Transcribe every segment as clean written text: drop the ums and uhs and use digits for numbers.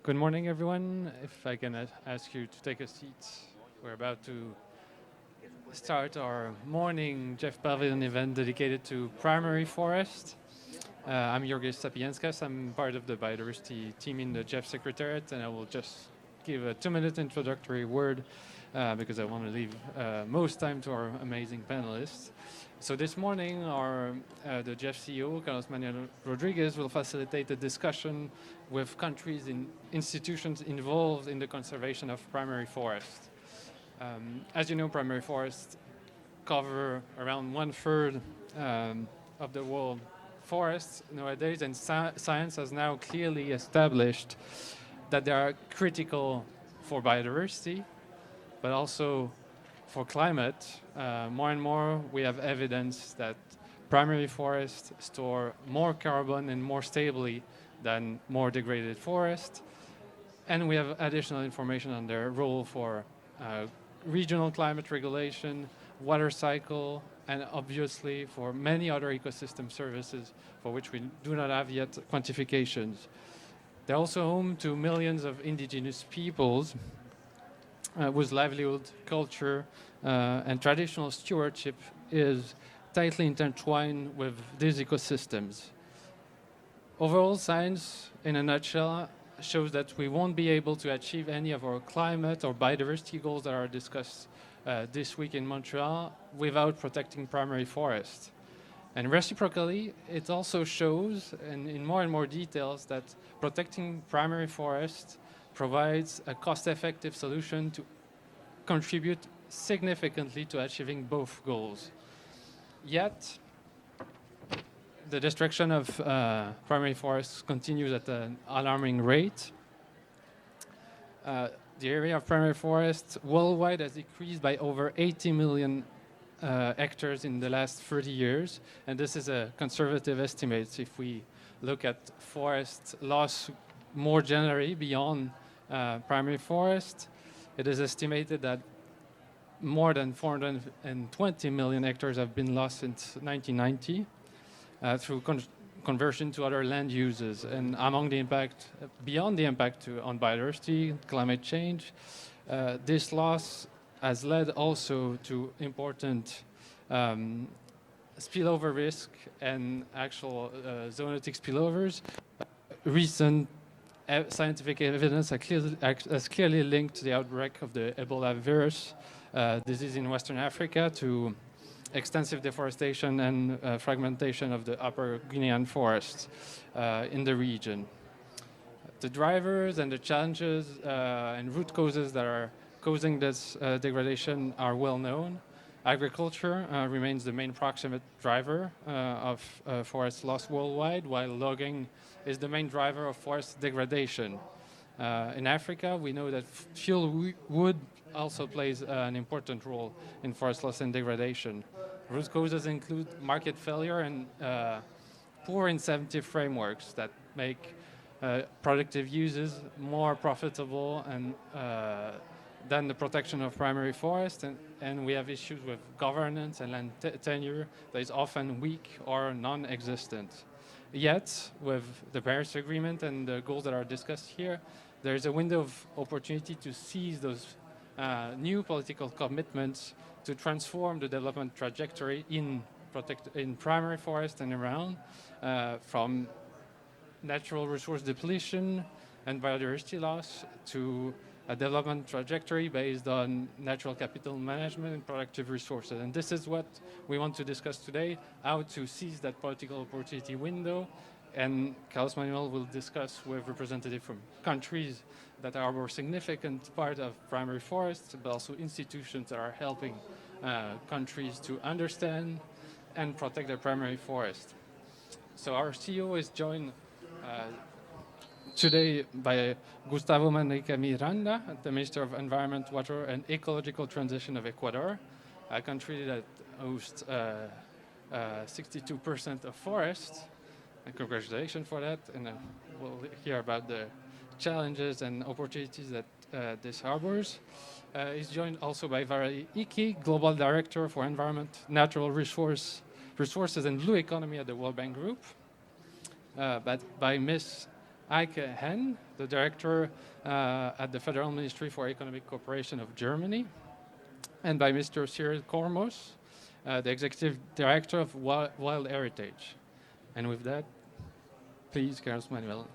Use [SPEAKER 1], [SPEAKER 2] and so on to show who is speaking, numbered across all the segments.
[SPEAKER 1] Good morning, everyone. If I can ask you to take a seat, we're about to start our morning GEF Pavilion event dedicated to primary forest. I'm Jorgis Sapienskas. I'm part of the biodiversity team in the GEF Secretariat, and I will just give a 2-minute introductory word because I want to leave most time to our amazing panelists. So this morning, the GEF CEO, Manuel Rodriguez, will facilitate a discussion with countries and institutions involved in the conservation of primary forest. As you know, primary forests cover around 1/3 of the world forests nowadays, and science has now clearly established that they are critical for biodiversity, but also for climate. More and more, we have evidence that primary forests store more carbon and more stably than more degraded forests. And we have additional information on their role for regional climate regulation, water cycle, and obviously for many other ecosystem services for which we do not have yet quantifications. They're also home to millions of indigenous peoples whose livelihood, culture, and traditional stewardship is tightly intertwined with these ecosystems. Overall, science, in a nutshell, shows that we won't be able to achieve any of our climate or biodiversity goals that are discussed this week in Montreal without protecting primary forests. And reciprocally, it also shows, in more and more details, that protecting primary forests provides a cost-effective solution to contribute significantly to achieving both goals. Yet, the destruction of primary forests continues at an alarming rate. The area of primary forests worldwide has decreased by over 80 million hectares in the last 30 years, and this is a conservative estimate. If we look at forest loss more generally beyond primary forest, it is estimated that more than 420 million hectares have been lost since 1990 through conversion to other land uses. And among the impact, beyond the impact on biodiversity, climate change, this loss has led also to important spillover risk and actual zoonotic spillovers. Recent scientific evidence has clearly linked the outbreak of the Ebola virus disease in Western Africa to extensive deforestation and fragmentation of the upper Guinean forests in the region. The drivers and the challenges and root causes that are causing this degradation are well known. Agriculture remains the main proximate driver of forest loss worldwide, while logging is the main driver of forest degradation. In Africa, we know that fuel wood also plays an important role in forest loss and degradation. Root causes include market failure and poor incentive frameworks that make productive uses more profitable and than the protection of primary forest, and we have issues with governance and land tenure that is often weak or non-existent. Yet, with the Paris Agreement and the goals that are discussed here, there is a window of opportunity to seize those new political commitments to transform the development trajectory in primary forest and around from natural resource depletion and biodiversity loss to a development trajectory based on natural capital management and productive resources. And this is what we want to discuss today, how to seize that political opportunity window. And Carlos Manuel will discuss with representatives from countries that are a more significant part of primary forests, but also institutions that are helping countries to understand and protect their primary forest. So our CEO is joined today by Gustavo Manrique Miranda, the Minister of Environment, Water and Ecological Transition of Ecuador, a country that hosts 62% of forests. And congratulations for that. And we'll hear about the challenges and opportunities that this harbors. He's joined also by Valerie Iki, Global Director for Environment, Natural Resources and Blue Economy at the World Bank Group, but by Ms. Eike Hen, the director at the Federal Ministry for Economic Cooperation of Germany, and by Mr. Cyril Kormos, the executive director of Wild Heritage. And with that, please, Carlos Manuel.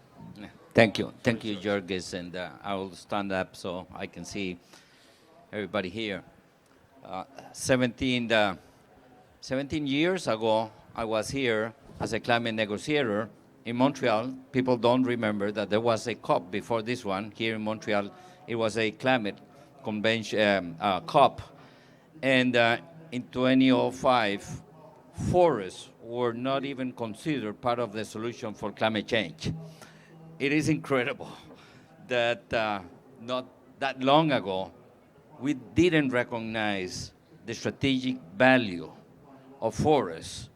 [SPEAKER 2] Thank you, Jorges, and I will stand up so I can see everybody here. 17 years ago, I was here as a climate negotiator in Montreal. People don't remember that there was a COP before this one here in Montreal. It was a climate convention COP, and in 2005, forests were not even considered part of the solution for climate change. It is incredible that not that long ago, we didn't recognize the strategic value of forests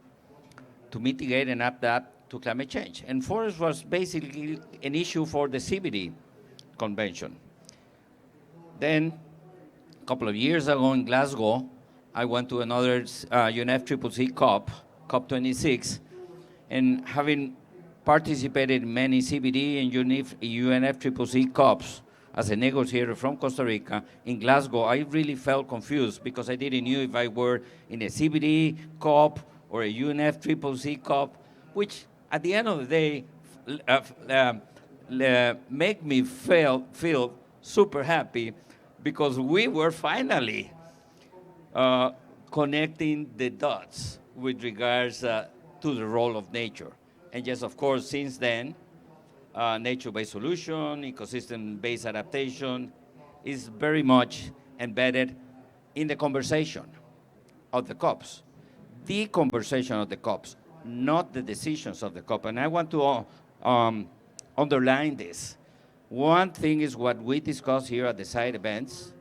[SPEAKER 2] to mitigate and adapt to climate change. And forest was basically an issue for the CBD convention. Then, a couple of years ago in Glasgow, I went to another UNFCCC COP, COP26, and having participated in many CBD and UNFCCC COPs as a negotiator from Costa Rica, in Glasgow, I really felt confused because I didn't know if I were in a CBD COP or a UNFCCC COP, which at the end of the day make me feel super happy because we were finally connecting the dots with regards to the role of nature. And yes, of course, since then, nature-based solution, ecosystem-based adaptation is very much embedded in the conversation of the COPs. The conversation of the COPs, not the decisions of the COP. And I want to underline this. One thing is what we discuss here at the side events,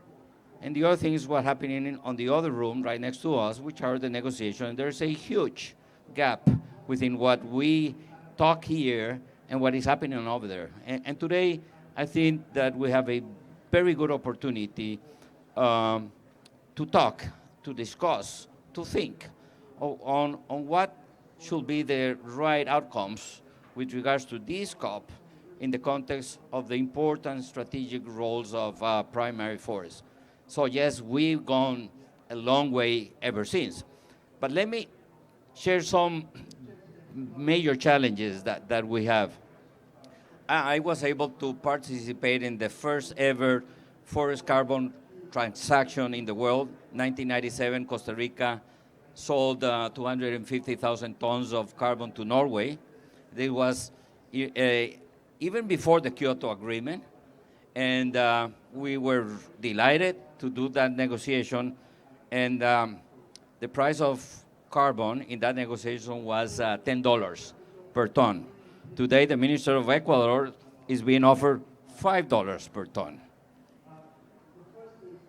[SPEAKER 2] and the other thing is what's happening on the other room right next to us, which are the negotiations. There's a huge gap within what we talk here and what is happening over there. And today, I think that we have a very good opportunity to talk, to discuss, to think on what should be the right outcomes with regards to this COP in the context of the important strategic roles of primary forests. So yes, we've gone a long way ever since. But let me share some major challenges that we have. I was able to participate in the first ever forest carbon transaction in the world. 1997, Costa Rica sold 250,000 tons of carbon to Norway. It was even before the Kyoto Agreement, and we were delighted to do that negotiation, and the price of carbon in that negotiation was $10 per ton. Today, the Minister of Ecuador is being offered $5 per ton.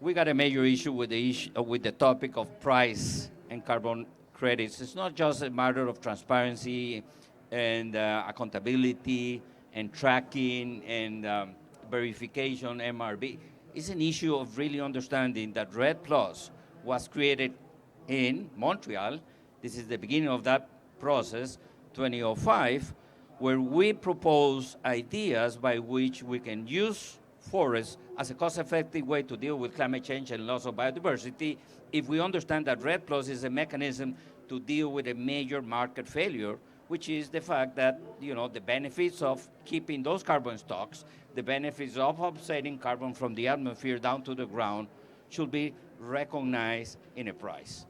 [SPEAKER 2] We got a major issue with the topic of price and carbon credits. It's not just a matter of transparency and accountability and tracking and verification, MRB. It's an issue of really understanding that REDD+ was created in Montreal. This is the beginning of that process, 2005, where we propose ideas by which we can use forests as a cost-effective way to deal with climate change and loss of biodiversity if we understand that REDD+ is a mechanism to deal with a major market failure, which is the fact that, the benefits of keeping those carbon stocks, the benefits of offsetting carbon from the atmosphere down to the ground should be recognized in a price.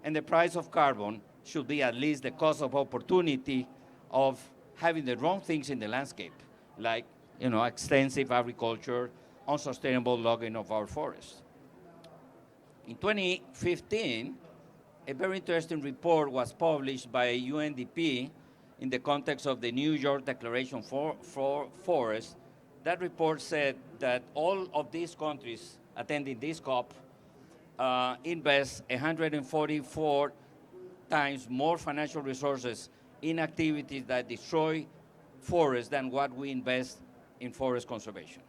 [SPEAKER 2] And the price of carbon should be at least the cost of opportunity of having the wrong things in the landscape, like extensive agriculture, unsustainable logging of our forests. In 2015, a very interesting report was published by UNDP in the context of the New York Declaration for Forests. That report said that all of these countries attending this COP invest 144 times more financial resources in activities that destroy forests than what we invest in forest conservation.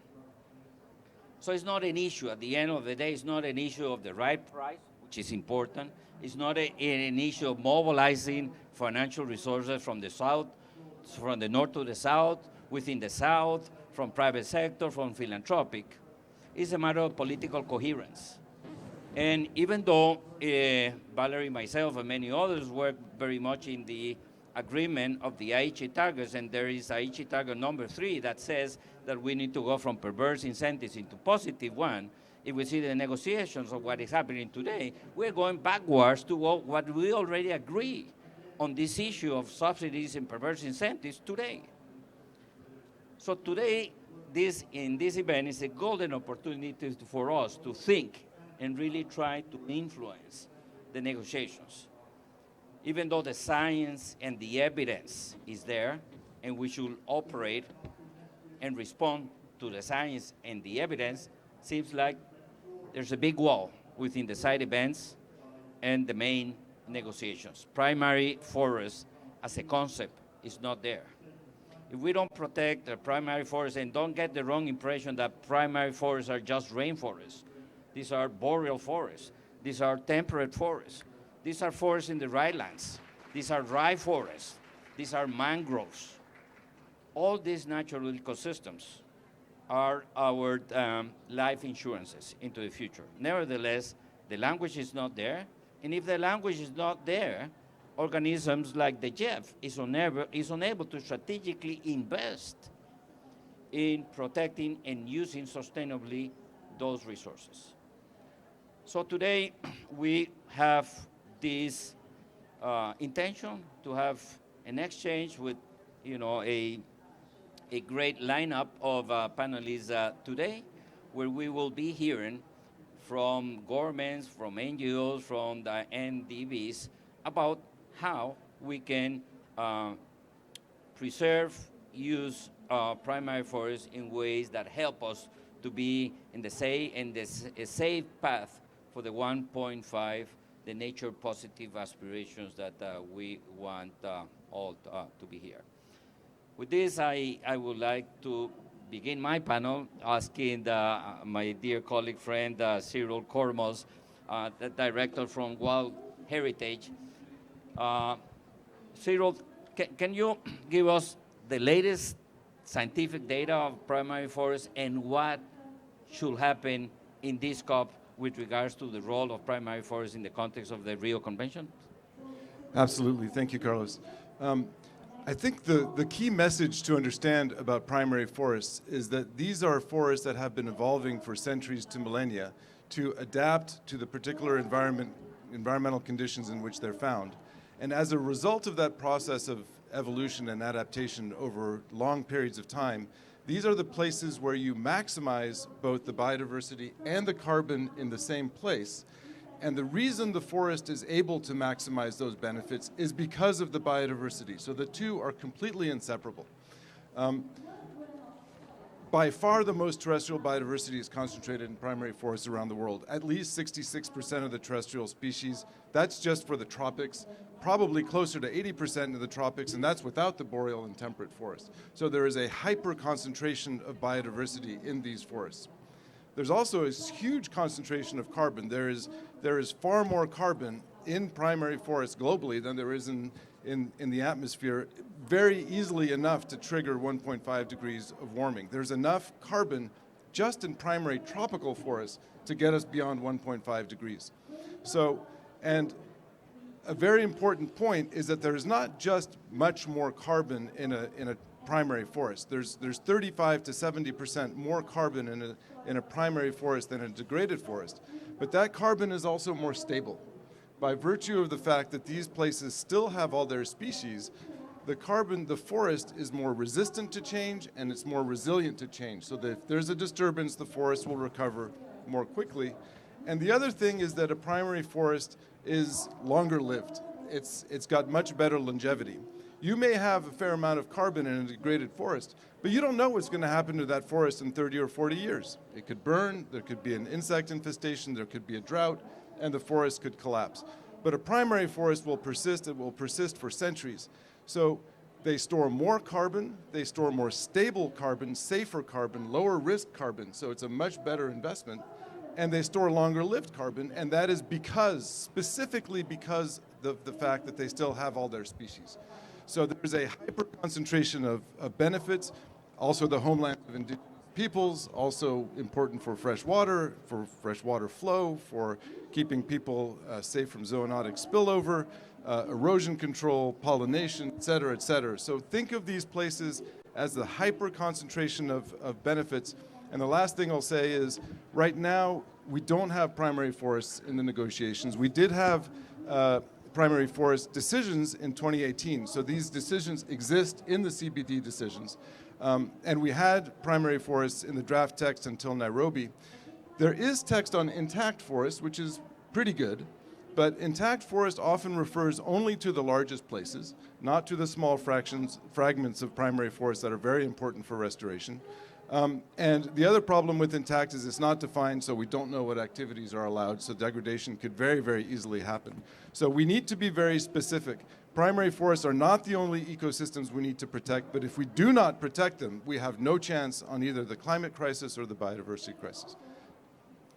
[SPEAKER 2] So it's not an issue. At the end of the day, it's not an issue of the right price, which is important. It's not an issue of mobilizing financial resources from the south, from the north to the south, within the South, from private sector, from philanthropic. It's a matter of political coherence. And even though Valerie, myself, and many others work very much in the agreement of the Aichi targets, and there is Aichi target number 3 that says that we need to go from perverse incentives into positive one. If we see the negotiations of what is happening today, we're going backwards to what we already agree on this issue of subsidies and perverse incentives today. So today, in this event is a golden opportunity for us to think and really try to influence the negotiations. Even though the science and the evidence is there, and we should operate and respond to the science and the evidence, seems like there's a big wall within the side events and the main negotiations. Primary forest as a concept is not there. If we don't protect the primary forests, and don't get the wrong impression that primary forests are just rainforests. These are boreal forests. These are temperate forests. These are forests in the drylands. These are dry forests. These are mangroves. All these natural ecosystems are our life insurances into the future. Nevertheless, the language is not there. And if the language is not there, organisms like the GEF is unable to strategically invest in protecting and using sustainably those resources. So today we have this intention to have an exchange with, a great lineup of panelists today, where we will be hearing from governments, from NGOs, from the NDVs about how we can preserve, use primary forests in ways that help us to be in the safe path for the 1.5, the nature positive aspirations that we want all to be here. With this, I would like to begin my panel asking my dear colleague friend Cyril Kormos, the director from Wild Heritage. Cyril, can you give us the latest scientific data of primary forests and what should happen in this COP with regards to the role of primary forests in the context of the Rio Convention?
[SPEAKER 3] Absolutely. Thank you, Carlos. I think the key message to understand about primary forests is that these are forests that have been evolving for centuries to millennia to adapt to the particular environmental conditions in which they're found. And as a result of that process of evolution and adaptation over long periods of time, these are the places where you maximize both the biodiversity and the carbon in the same place. And the reason the forest is able to maximize those benefits is because of the biodiversity. So the two are completely inseparable. By far the most terrestrial biodiversity is concentrated in primary forests around the world. At least 66% of the terrestrial species. That's just for the tropics. Probably closer to 80% of the tropics, and that's without the boreal and temperate forests. So there is a hyper concentration of biodiversity in these forests. There's also a huge concentration of carbon. There is far more carbon in primary forests globally than there is in the atmosphere, very easily enough to trigger 1.5 degrees of warming. There's enough carbon just in primary tropical forests to get us beyond 1.5 degrees. So, and a very important point is that there's not just much more carbon in a primary forest. There's 35 to 70% more carbon in a primary forest than a degraded forest. But that carbon is also more stable. By virtue of the fact that these places still have all their species, the forest is more resistant to change and it's more resilient to change. So that if there's a disturbance, the forest will recover more quickly. And the other thing is that a primary forest is longer lived. It's got much better longevity. You may have a fair amount of carbon in a degraded forest, but you don't know what's going to happen to that forest in 30 or 40 years. It could burn, there could be an insect infestation, there could be a drought, and the forest could collapse. But a primary forest will persist, it will persist for centuries. So they store more carbon, they store more stable carbon, safer carbon, lower risk carbon, so it's a much better investment. And they store longer lived carbon, and that is specifically because of the fact that they still have all their species. So there's a hyper concentration of benefits, also the homeland of indigenous peoples, also important for fresh water flow, for keeping people safe from zoonotic spillover, erosion control, pollination, et cetera, et cetera. So think of these places as the hyper concentration of benefits. And the last thing I'll say is, right now, we don't have primary forests in the negotiations. We did have primary forest decisions in 2018. So these decisions exist in the CBD decisions. And we had primary forests in the draft text until Nairobi. There is text on intact forests, which is pretty good, but intact forest often refers only to the largest places, not to the small fragments of primary forests that are very important for restoration. And the other problem with intact is it's not defined, so we don't know what activities are allowed, so degradation could very, very easily happen. So we need to be very specific. Primary forests are not the only ecosystems we need to protect, but if we do not protect them, we have no chance on either the climate crisis or the biodiversity crisis.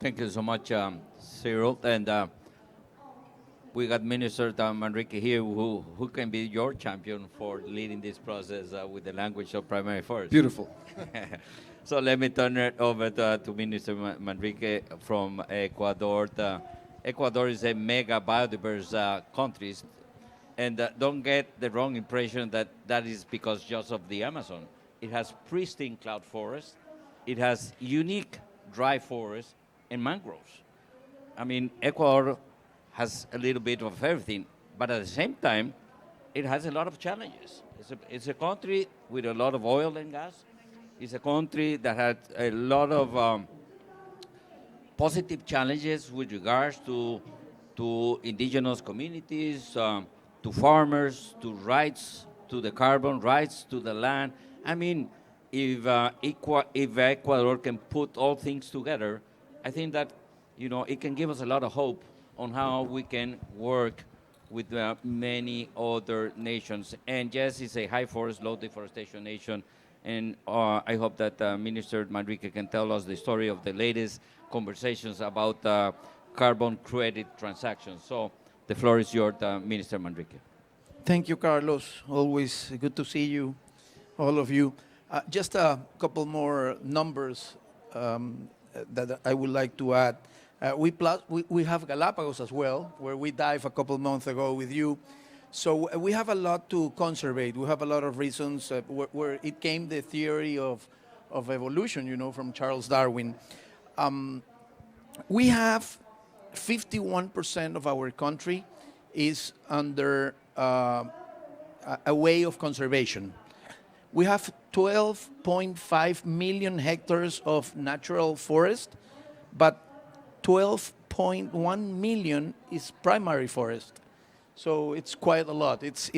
[SPEAKER 2] Thank you so much, Cyril. And we got Minister Manrique here, who can be your champion for leading this process with the language of primary forest.
[SPEAKER 3] Beautiful.
[SPEAKER 2] So let me turn it over to Minister Manrique from Ecuador. Ecuador is a mega biodiverse country, and don't get the wrong impression that that is because just of the Amazon. It has pristine cloud forests, it has unique dry forests and mangroves. I mean, Ecuador has a little bit of everything, but at the same time, it has a lot of challenges. It's a country with a lot of oil and gas. It's a country that had a lot of positive challenges with regards to indigenous communities, to farmers, to rights to the carbon, rights to the land. I mean, if Ecuador can put all things together, I think that, you know, it can give us a lot of hope on how we can work with many other nations. And yes, it's a high forest, low deforestation nation. And I hope that Minister Manrique can tell us the story of the latest conversations about carbon credit transactions. So the floor is yours, Minister Manrique.
[SPEAKER 4] Thank you, Carlos. Always good to see you, all of you. Just a couple more numbers that I would like to add. We have Galapagos as well, where we dived a couple months ago with you. So we have a lot to conserve. We have a lot of reasons where it came the theory of evolution, you know, from Charles Darwin. We have 51% of our country is under a way of conservation. We have 12.5 million hectares of natural forest, but 12.1 million is primary forest. So it's quite a lot. It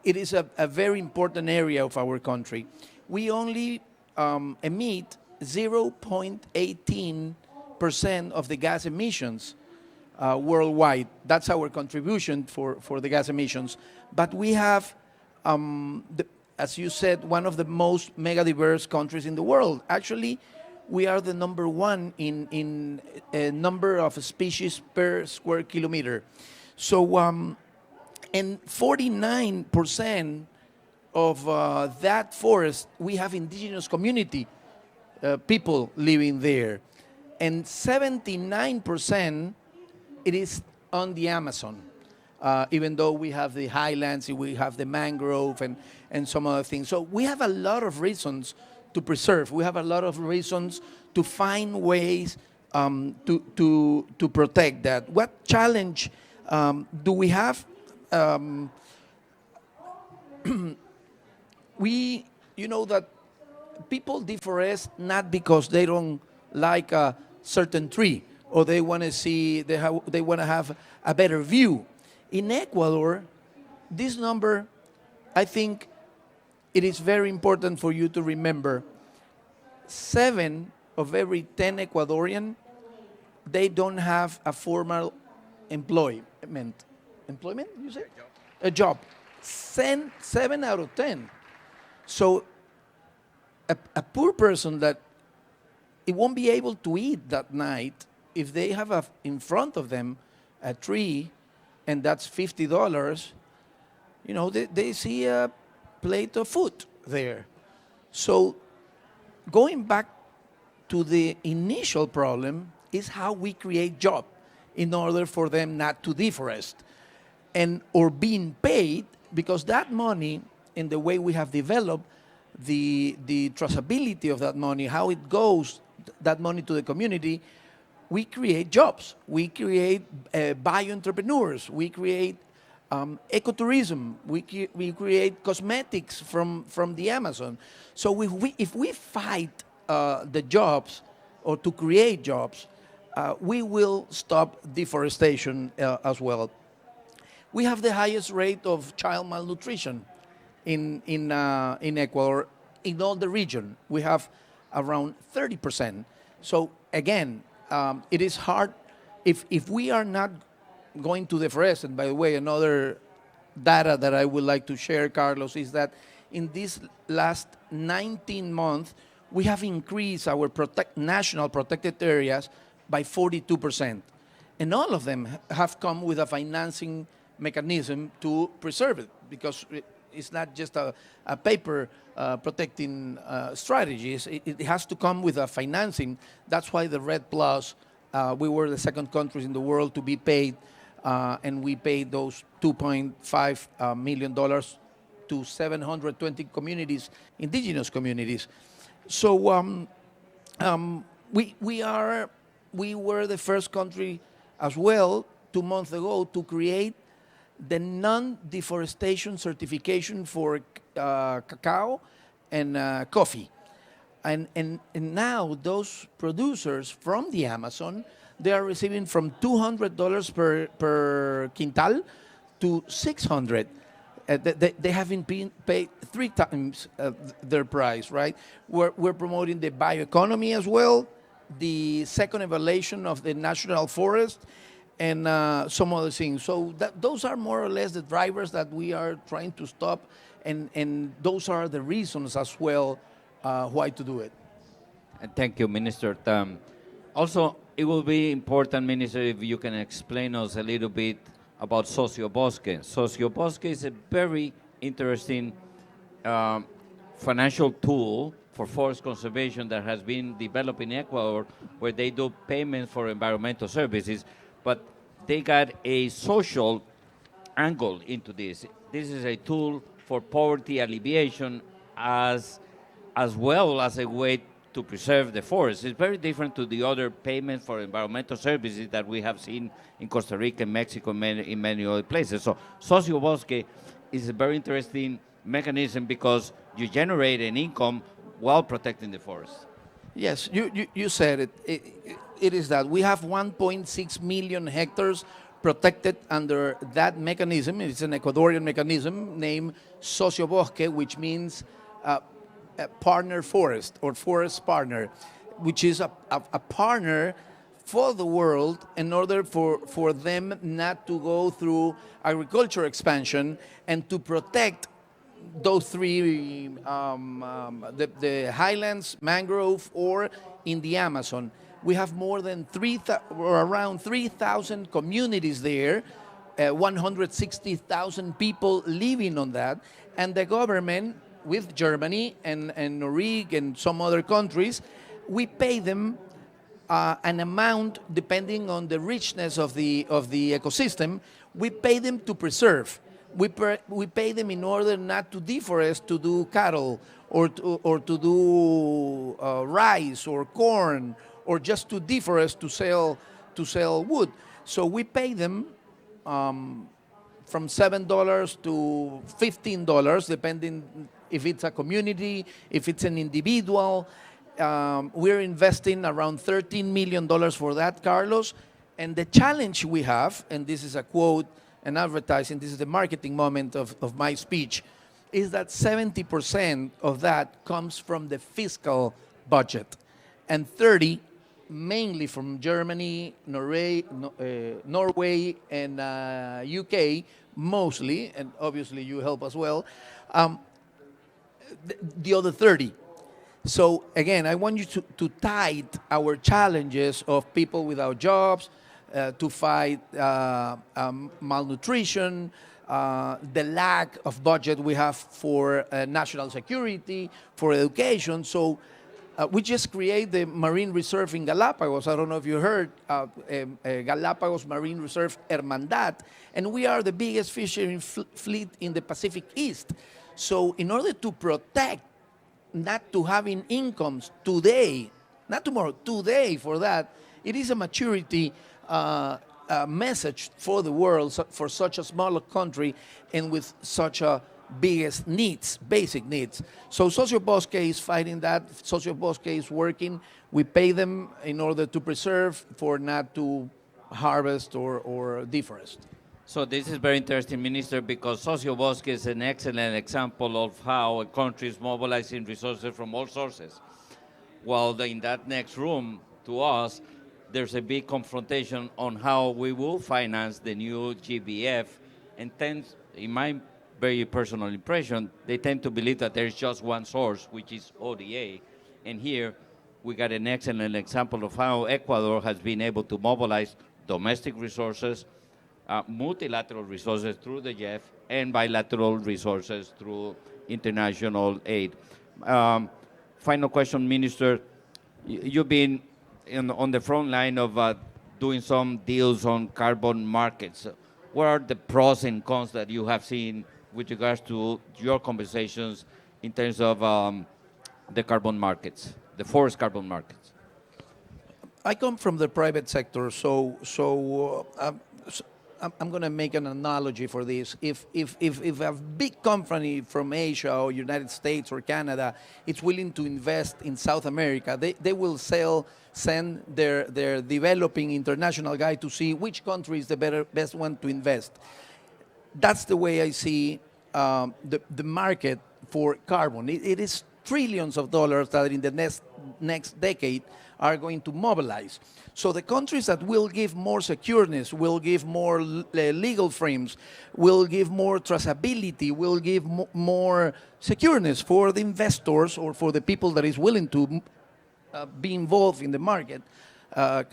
[SPEAKER 4] is a very important area of our country. We only emit 0.18% of the gas emissions worldwide. That's our contribution for the gas emissions. But we have, as you said, one of the most mega diverse countries in the world. Actually, we are the number one in a number of species per square kilometer. So, and 49% of that forest, we have indigenous community people living there. And 79%, it is on the Amazon. Even though we have the highlands, we have the mangrove and some other things. So we have a lot of reasons to preserve. We have a lot of reasons to find ways to protect that. What challenge do we have? You know that people deforest not because they don't like a certain tree or they want to see, they want to have a better view. In Ecuador, this number, I think it is very important for you to remember. 7 of every 10 Ecuadorian, they don't have a formal employment. Employment, you say? A job. 7 out of 10. So a poor person that it won't be able to eat that night if they have in front of them a tree, and that's $50, you know, they see a plate of food. there. So going back to the initial problem is how we create jobs in order for them not to deforest and or being paid, because that money, in the way we have developed the traceability of that money, how it goes, that money to the community, we create jobs, we create bio-entrepreneurs, we create ecotourism, we create cosmetics from the Amazon. So if we fight the jobs or to create jobs, we will stop deforestation as well. We have the highest rate of child malnutrition in Ecuador, in all the region. We have around 30%. So again, it is hard if we are not going to deforest. And by the way, another data that I would like to share, Carlos, is that in these last 19 months, we have increased our national protected areas by 42%. And all of them have come with a financing mechanism to preserve it, because it's not just a paper protecting strategies. It has to come with a financing. That's why the Red Plus, we were the second country in the world to be paid, and we paid those $2.5 million to 720 communities, indigenous communities. So we were the first country as well 2 months ago to create the non-deforestation certification for cacao and coffee. And now those producers from the Amazon, they are receiving from $200 per quintal to $600. They haven't been paid 3 times their price, right? We're promoting the bioeconomy as well, the second evaluation of the national forest, and some other things. So those are more or less the drivers that we are trying to stop, and those are the reasons as well why to do it.
[SPEAKER 2] And thank you, Minister. Also, it will be important, Minister, if you can explain us a little bit about Sociobosque. Sociobosque is a very interesting financial tool for forest conservation that has been developed in Ecuador, where they do payments for environmental services, but they got a social angle into this. This is a tool for poverty alleviation as well as a way to preserve the forest. It's very different to the other payments for environmental services that we have seen in Costa Rica, Mexico, in many other places. So Sociobosque is a very interesting mechanism because you generate an income while protecting the forest.
[SPEAKER 4] Yes, you said it. It is that we have 1.6 million hectares protected under that mechanism. It's an Ecuadorian mechanism named Sociobosque, which means a partner forest or forest partner, which is a partner for the world in order for them not to go through agriculture expansion and to protect those three, the highlands, mangrove, or in the Amazon. We have more than around 3,000 communities there, 160,000 people living on that, and the government, with Germany and Manrique and some other countries, we pay them an amount depending on the richness of the ecosystem. We pay them to preserve. We pay them in order not to deforest, to do cattle, or to do rice or corn, or just to deforest to sell wood. So we pay them from $7 to $15, depending if it's a community, if it's an individual. We're investing around $13 million for that, Carlos. And the challenge we have, and this is a quote, and advertising, this is the marketing moment of my speech, is that 70% of that comes from the fiscal budget, and 30% mainly from Germany, Norway, and UK, mostly, and obviously you help as well, the other 30%. So again, I want you to tie our challenges of people without jobs, to fight malnutrition, the lack of budget we have for national security, for education. So we just create the marine reserve in Galapagos. I don't know if you heard, Galapagos Marine Reserve Hermandad, and we are the biggest fishing fleet in the Pacific East. So in order to protect, not to having incomes today, not tomorrow, today for that, it is a maturity message for the world, for such a small country and with such a biggest needs, basic needs. So Sociobosque is fighting that. Sociobosque is working. We pay them in order to preserve, for not to harvest or deforest.
[SPEAKER 2] So this is very interesting, Minister, because Sociobosque is an excellent example of how a country is mobilizing resources from all sources. While in that next room to us, there's a big confrontation on how we will finance the new GBF, and tends, in my very personal impression, they tend to believe that there's just one source, which is ODA. And here we got an excellent example of how Ecuador has been able to mobilize domestic resources, multilateral resources through the GEF, and bilateral resources through international aid. Final question, Minister. You've been on the front line of doing some deals on carbon markets. What are the pros and cons that you have seen with regards to your conversations in terms of the carbon markets, the forest carbon markets?
[SPEAKER 4] I come from the private sector, so I'm going to make an analogy for this. If a big company from Asia or United States or Canada is willing to invest in South America, they will send their developing international guy to see which country is the best one to invest. That's the way I see the market for carbon. It is trillions of dollars that in the next decade are going to mobilize. So the countries that will give more secureness, will give more legal frames, will give more traceability, will give more secureness for the investors or for the people that is willing to be involved in the market,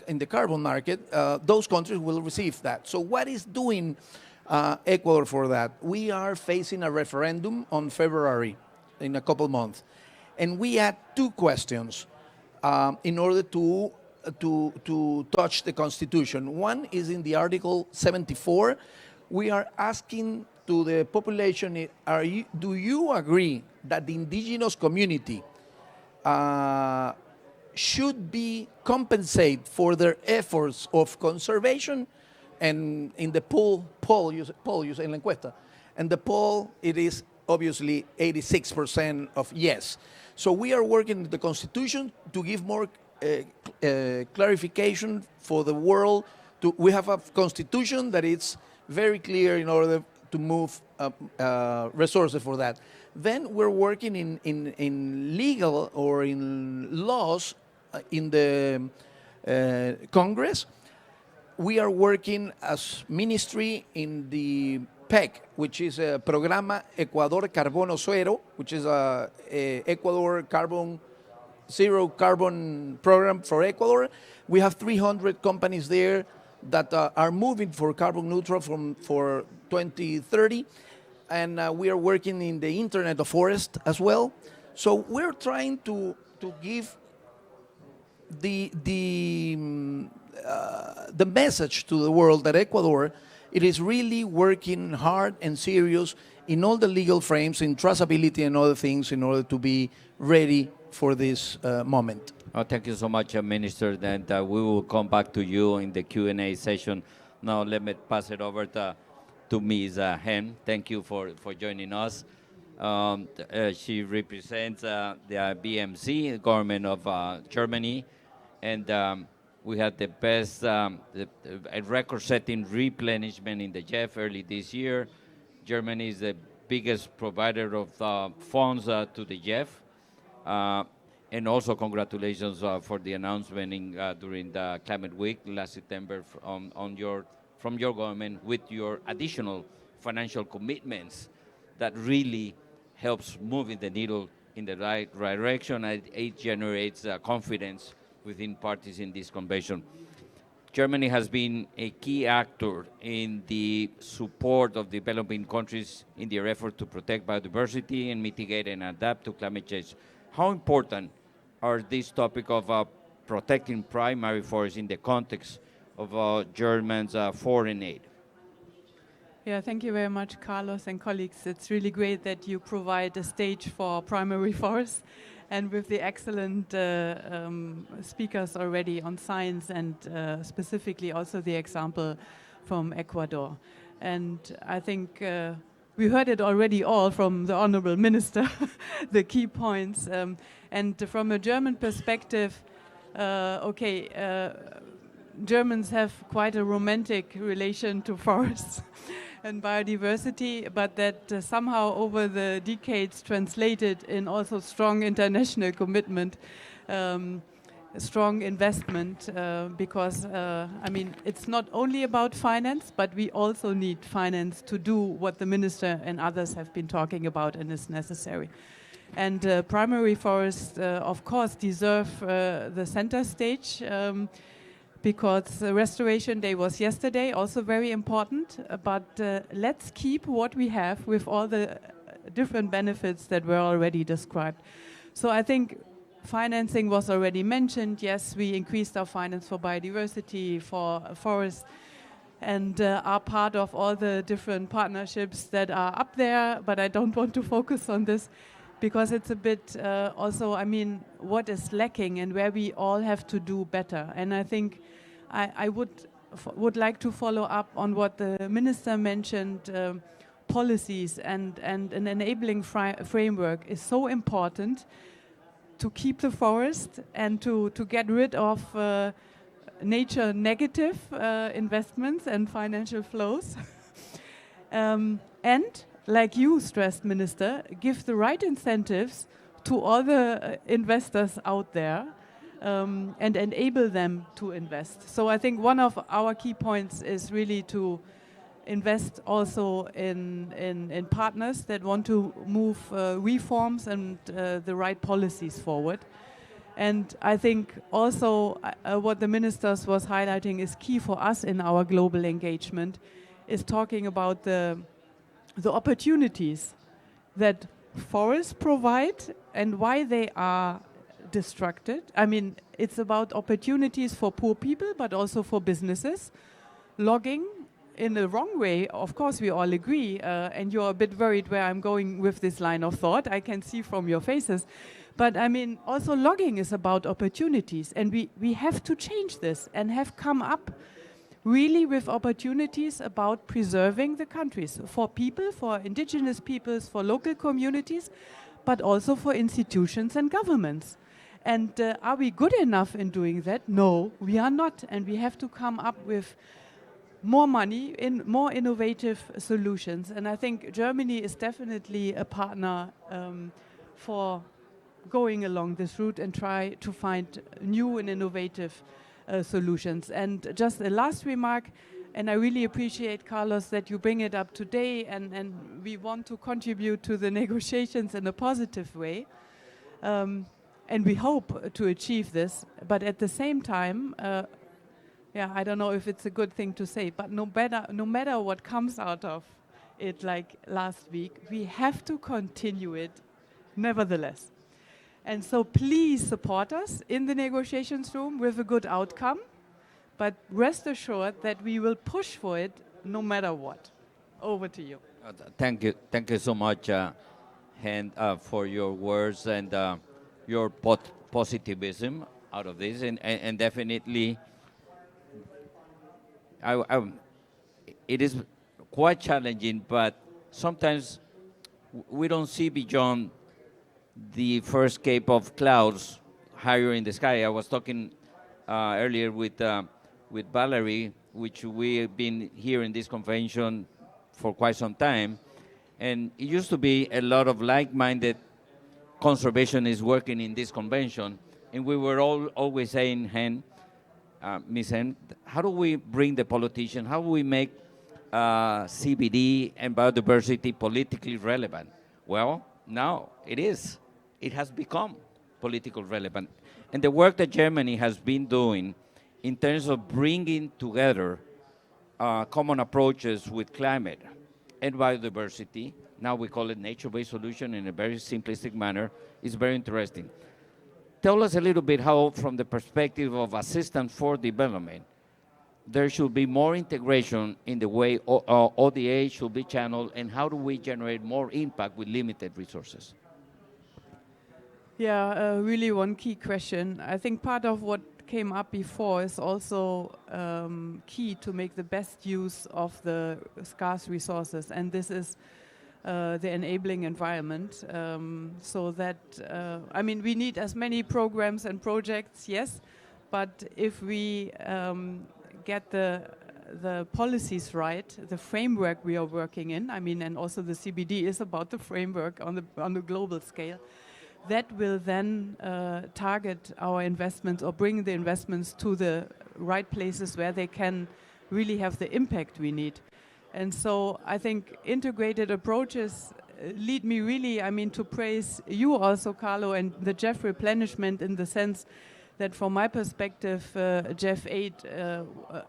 [SPEAKER 4] in the carbon market, those countries will receive that. So what is doing Ecuador for that? We are facing a referendum on February, in a couple months. And we had two questions in order to touch the Constitution. One is in the Article 74. We are asking to the population, do you agree that the indigenous community should be compensated for their efforts of conservation? And in the poll you say en la encuesta, and the poll, it is obviously 86% of yes. So we are working with the Constitution to give more clarification for the world. We have a Constitution that is very clear in order to move resources for that. Then we're working in legal or in laws in the Congress. We are working as ministry in the PEC, which is a Programa Ecuador Carbono Cero, which is a Ecuador zero carbon program for Ecuador. We have 300 companies there that are moving for carbon neutral for 2030, and we are working in the Internet of Forest as well. So we're trying to give the message to the world that Ecuador, it is really working hard and serious in all the legal frames, in traceability and other things in order to be ready for this moment.
[SPEAKER 2] Thank you so much, Minister. Then we will come back to you in the Q&A session. Now let me pass it over to Ms. Hen. Thank you for joining us. She represents the BMC, government of Germany, and we had the best, a record-setting replenishment in the GEF early this year. Germany is the biggest provider of funds to the GEF. And also congratulations for the announcement during the Climate Week last September from your government with your additional financial commitments that really helps moving the needle in the right direction, and it generates confidence within parties in this convention. Germany has been a key actor in the support of developing countries in their effort to protect biodiversity and mitigate and adapt to climate change. How important are this topic of protecting primary forests in the context of Germany's foreign aid?
[SPEAKER 5] Yeah, thank you very much, Carlos and colleagues. It's really great that you provide a stage for primary forests, and with the excellent speakers already on science, and specifically also the example from Ecuador. And I think we heard it already all from the Honorable Minister, the key points. And from a German perspective, Germans have quite a romantic relation to forests and biodiversity, but that somehow over the decades translated in also strong international commitment, strong investment, because, I mean, it's not only about finance, but we also need finance to do what the minister and others have been talking about and is necessary. And primary forests, of course, deserve the center stage, because Restoration Day was yesterday, also very important, but let's keep what we have with all the different benefits that were already described. So I think financing was already mentioned. Yes, we increased our finance for biodiversity, for forests, and are part of all the different partnerships that are up there, but I don't want to focus on this because it's a bit also, I mean, what is lacking and where we all have to do better. And I think I would like to follow up on what the minister mentioned. Policies and an enabling framework is so important to keep the forest and to get rid of nature negative investments and financial flows. And like you stressed, Minister, give the right incentives to all the investors out there, and enable them to invest. So I think one of our key points is really to invest also in partners that want to move reforms and the right policies forward. And I think also what the ministers was highlighting is key for us in our global engagement, is talking about the opportunities that forests provide and why they are destructed. I mean, it's about opportunities for poor people, but also for businesses. Logging in the wrong way, of course, we all agree, and you're a bit worried where I'm going with this line of thought, I can see from your faces. But I mean, also logging is about opportunities, and we have to change this and have come up really with opportunities about preserving the countries for people, for indigenous peoples, for local communities, but also for institutions and governments. And are we good enough in doing that? No, we are not. And we have to come up with more money in more innovative solutions. And I think Germany is definitely a partner for going along this route and try to find new and innovative solutions. And just a last remark, and I really appreciate, Carlos, that you bring it up today, and we want to contribute to the negotiations in a positive way. And we hope to achieve this, but at the same time, I don't know if it's a good thing to say, but no matter what comes out of it, like last week, we have to continue it nevertheless. And so please support us in the negotiations room with a good outcome, but rest assured that we will push for it no matter what. Over to you.
[SPEAKER 2] Thank you so much, Hen, for your words and your positivism out of this, and definitely it is quite challenging, but sometimes we don't see beyond the first cape of clouds higher in the sky. I was talking earlier with Valerie, which we have been here in this convention for quite some time, and it used to be a lot of like-minded conservationists working in this convention, and we were always saying, Ms. Hen, how do we bring the politician, how do we make CBD and biodiversity politically relevant? Well, now it is. It has become politically relevant. And the work that Germany has been doing in terms of bringing together common approaches with climate and biodiversity. Now we call it nature-based solution in a very simplistic manner. It's very interesting. Tell us a little bit how, from the perspective of assistance for development, there should be more integration in the way ODA should be channeled, and how do we generate more impact with limited resources?
[SPEAKER 5] Yeah, really one key question. I think part of what came up before is also key to make the best use of the scarce resources, and this is the enabling environment. So that, I mean, we need as many programs and projects, yes, but if we get the policies right, the framework we are working in, I mean, and also the CBD is about the framework on the global scale, that will then target our investments or bring the investments to the right places where they can really have the impact we need. And so I think integrated approaches lead me really, I mean, to praise you also, Carlo, and the GEF replenishment, in the sense that from my perspective, GEF 8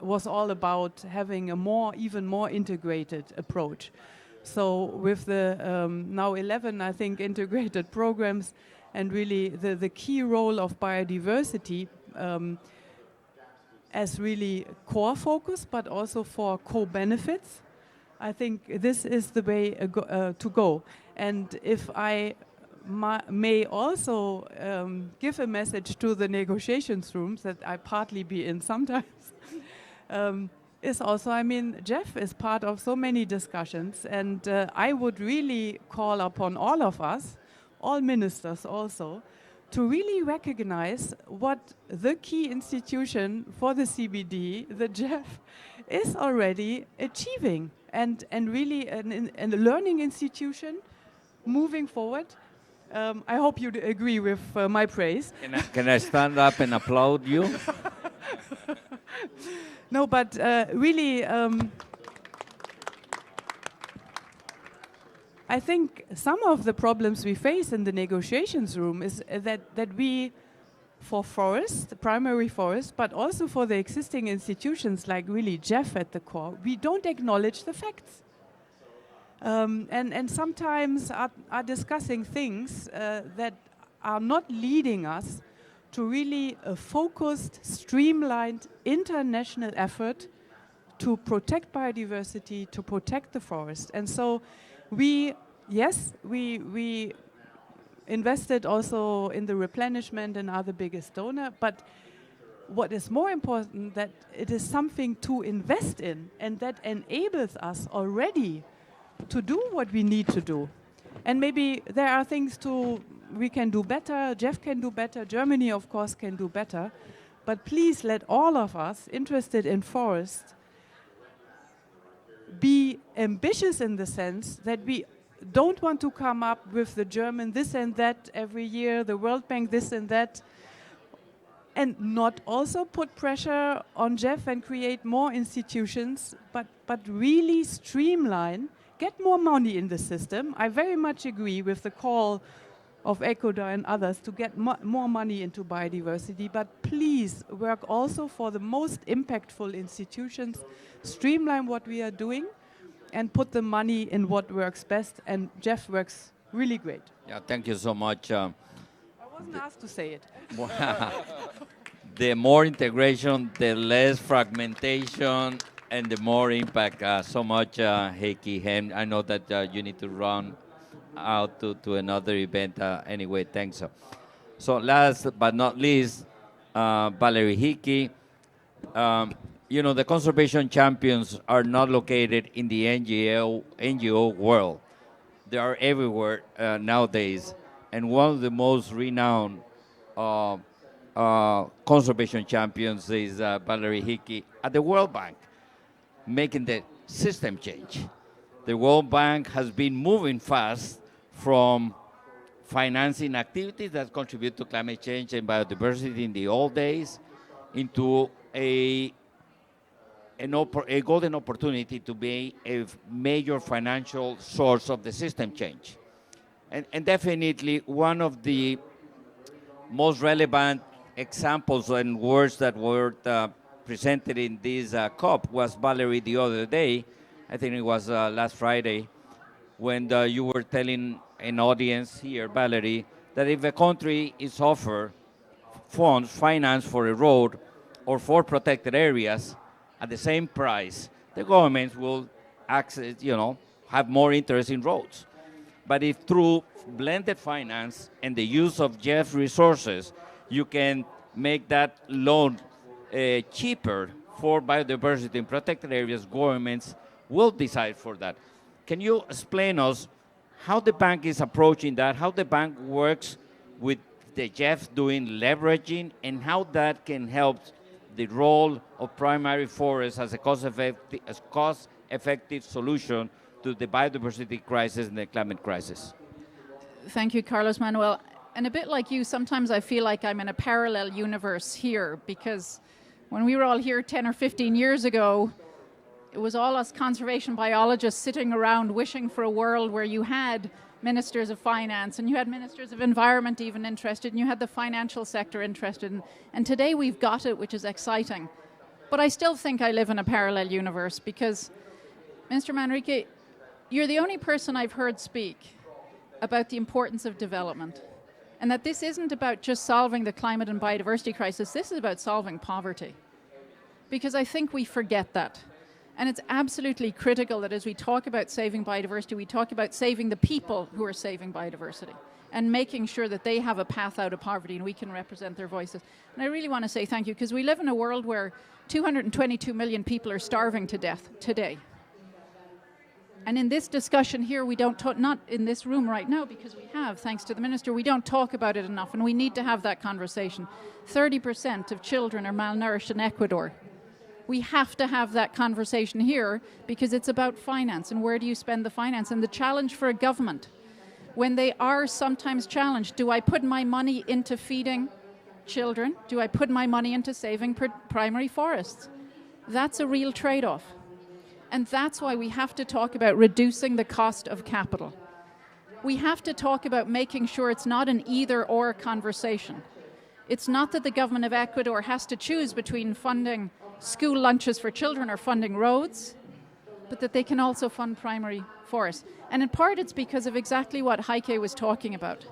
[SPEAKER 5] was all about having a even more integrated approach. So with the now 11, I think, integrated programs, and really the key role of biodiversity as really core focus, but also for co-benefits, I think this is the way to go. And if I may also give a message to the negotiations rooms that I partly be in sometimes, is also, I mean, GEF is part of so many discussions, and I would really call upon all of us, all ministers also, to really recognize what the key institution for the CBD, the GEF, is already achieving, and really a learning institution moving forward. I hope you agree with my praise.
[SPEAKER 2] Can I stand up and applaud you?
[SPEAKER 5] No, but really, I think some of the problems we face in the negotiations room is that we, for forest, the primary forest, but also for the existing institutions like really GEF at the core, we don't acknowledge the facts. And sometimes are discussing things that are not leading us to really a focused, streamlined international effort to protect biodiversity, to protect the forest. And so we invested also in the replenishment and are the biggest donor, but what is more important, that it is something to invest in, and that enables us already to do what we need to do. And maybe there are things we can do better, GEF can do better, Germany of course can do better, but please let all of us interested in forest be ambitious in the sense that we don't want to come up with the German this and that every year, the World Bank this and that, and not also put pressure on GEF and create more institutions, but really streamline, get more money in the system. I very much agree with the call of Ecuador and others to get more money into biodiversity, but please work also for the most impactful institutions, streamline what we are doing, and put the money in what works best, and GEF works really great.
[SPEAKER 2] Yeah, thank you so much.
[SPEAKER 5] I wasn't asked to say it.
[SPEAKER 2] The more integration, the less fragmentation, and the more impact. So much, Heikki Hem. I know that you need to run out to another event. Anyway, thanks. So last but not least, Valerie Hickey. You know, the conservation champions are not located in the NGO world. They are everywhere nowadays. And one of the most renowned conservation champions is Valerie Hickey at the World Bank, making the system change. The World Bank has been moving fast from financing activities that contribute to climate change and biodiversity in the old days into a golden opportunity to be a major financial source of the system change. And definitely one of the most relevant examples and words that were presented in this COP was Valerie the other day. I think it was last Friday, when you were telling an audience here, Valerie, that if a country is offered funds, finance for a road or for protected areas at the same price, the governments will access, have more interest in roads. But if through blended finance and the use of GEF resources, you can make that loan cheaper for biodiversity in protected areas, governments will decide for that. Can you explain us how the bank is approaching that, how the bank works with the GEF doing leveraging, and how that can help the role of primary forests as a cost-effective solution to the biodiversity crisis and the climate crisis?
[SPEAKER 6] Thank you, Carlos Manuel. And a bit like you, sometimes I feel like I'm in a parallel universe here, because when we were all here 10 or 15 years ago, it was all us conservation biologists sitting around wishing for a world where you had ministers of finance and you had ministers of environment even interested, and you had the financial sector interested. And today we've got it, which is exciting. But I still think I live in a parallel universe, because, Mr. Manrique, you're the only person I've heard speak about the importance of development, and that this isn't about just solving the climate and biodiversity crisis, this is about solving poverty. Because I think we forget that. And it's absolutely critical that as we talk about saving biodiversity, we talk about saving the people who are saving biodiversity and making sure that they have a path out of poverty and we can represent their voices. And I really want to say thank you, because we live in a world where 222 million people are starving to death today. And in this discussion here, we don't talk, not in this room right now, because we have, thanks to the minister, we don't talk about it enough, and we need to have that conversation. 30% of children are malnourished in Ecuador. We have to have that conversation here, because it's about finance and where do you spend the finance, and the challenge for a government when they are sometimes challenged. Do I put my money into feeding children? Do I put my money into saving primary forests? That's a real trade-off. And that's why we have to talk about reducing the cost of capital. We have to talk about making sure it's not an either-or conversation. It's not that the government of Ecuador has to choose between funding school lunches for children or funding roads, but that they can also fund primary forests. And in part it's because of exactly what Heike was talking about.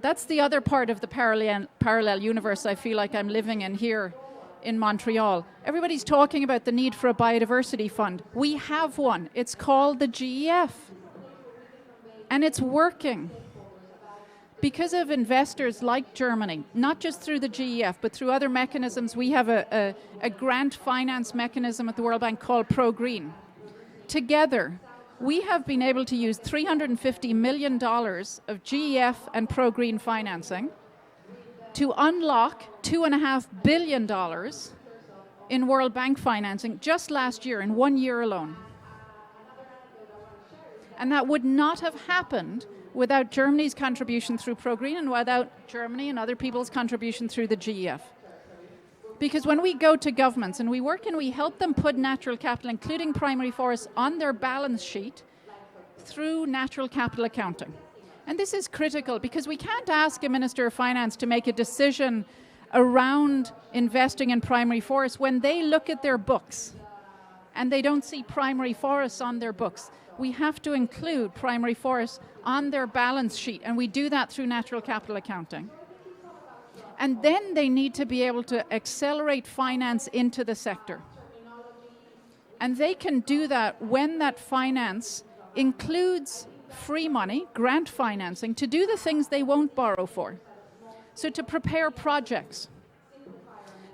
[SPEAKER 6] That's the other part of the parallel universe I feel like I'm living in here in Montreal. Everybody's talking about the need for a biodiversity fund. We have one. It's called the GEF. And it's working. Because of investors like Germany, not just through the GEF, but through other mechanisms. We have a grant finance mechanism at the World Bank called Pro-Green. Together, we have been able to use $350 million of GEF and Pro-Green financing to unlock $2.5 billion in World Bank financing just last year, in 1 year alone. And that would not have happened without Germany's contribution through Pro-Green and without Germany and other people's contribution through the GEF. Because when we go to governments and we work and we help them put natural capital, including primary forests, on their balance sheet through natural capital accounting. And this is critical, because we can't ask a Minister of Finance to make a decision around investing in primary forests when they look at their books and they don't see primary forests on their books. We have to include primary forests on their balance sheet, and we do that through natural capital accounting. And then they need to be able to accelerate finance into the sector. And they can do that when that finance includes free money, grant financing, to do the things they won't borrow for. So to prepare projects,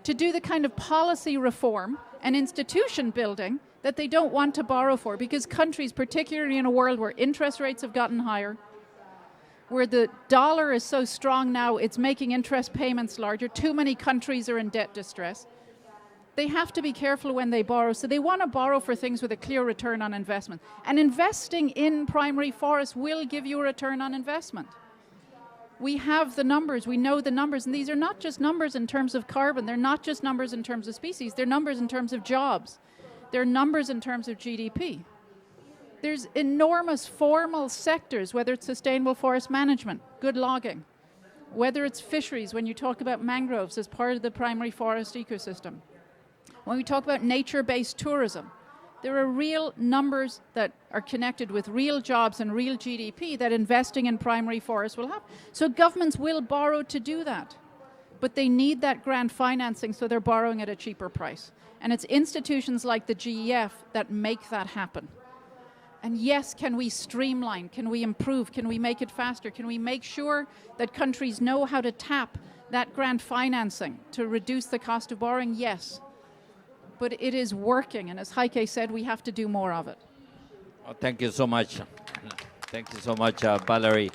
[SPEAKER 6] to do the kind of policy reform and institution building that they don't want to borrow for, because countries, particularly in a world where interest rates have gotten higher, where the dollar is so strong now it's making interest payments larger, too many countries are in debt distress, they have to be careful when they borrow. So they want to borrow for things with a clear return on investment. And investing in primary forests will give you a return on investment. We have the numbers, we know the numbers, and these are not just numbers in terms of carbon, they're not just numbers in terms of species, they're numbers in terms of jobs, they're numbers in terms of GDP. There's enormous formal sectors, whether it's sustainable forest management, good logging, whether it's fisheries, when you talk about mangroves as part of the primary forest ecosystem, When we talk about nature-based tourism, there are real numbers that are connected with real jobs and real GDP that investing in primary forests will have. So governments will borrow to do that, but they need that grant financing, so they're borrowing at a cheaper price. And it's institutions like the GEF that make that happen. And yes, can we streamline? Can we improve? Can we make it faster? Can we make sure that countries know how to tap that grant financing to reduce the cost of borrowing? Yes. But it is working, and as Heike said, we have to do more of it.
[SPEAKER 2] Oh, thank you so much. Thank you so much, Valerie.